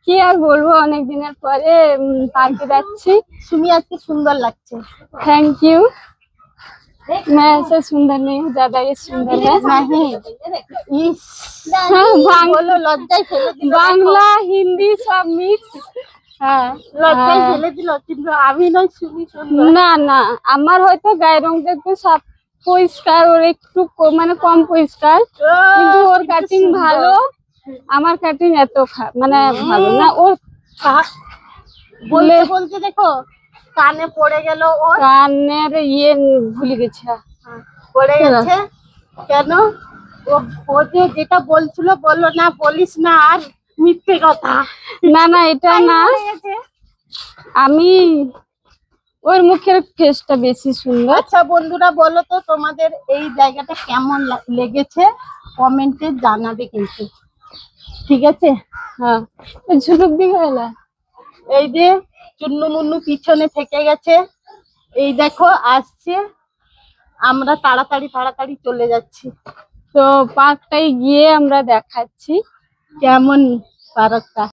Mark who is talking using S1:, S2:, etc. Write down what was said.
S1: কি আর বলবো, অনেক দিনের পরে পার্কে যাচ্ছি।
S2: সুমি আজকে সুন্দর লাগছে।
S1: Thank you. मैं ऐसे सुंदर नहीं हूँ, ज्यादा ये सुंदर है।
S2: नहीं इस
S1: हाँ,
S2: বলো লজ্জায় ফেলে দিল,
S1: বাংলা হিন্দি সব মিক্স।
S2: হ্যাঁ লজ্জায় ফেলে দিল, কিন্তু আমি নয় সুমি সুন্দর।
S1: না না, আমার হয়তো গায়ের রং দেখবে সব পরিষ্কার, ওর একটু মানে কম পরিষ্কার, কিন্তু ওর কাটিং ভালো, আমার কাটিং এত মানে ভালো না। ওর
S2: বলতে বলতে দেখো কানে পড়ে গেল, ওর
S1: কানের ইয়ে ভুলে গেছে।
S2: পড়ে গেছে কেন? ও ও যেটা বলছিল বললো না, বলিস না আর মিথ্যে কথা।
S1: না না, এটা না,
S2: পড়ে গেছে।
S1: আমি ওর মুখের ফেসটা বেশি সুন্দর।
S2: আচ্ছা বন্ধুরা, বলো তো তোমাদের এই জায়গাটা কেমন লেগেছে, কমেন্টে জানাবে কিন্তু, ঠিক আছে?
S1: হ্যাঁ, ঝুলুক দিকে এলা।
S2: এই যে চুন্নু মুন্নু পিছনে থেকে গেছে, এই দেখো আসছে, আমরা তাড়াতাড়ি চলে যাচ্ছি।
S1: তো পার্কটাই গিয়ে আমরা দেখাচ্ছি
S2: কেমন পার্কটা।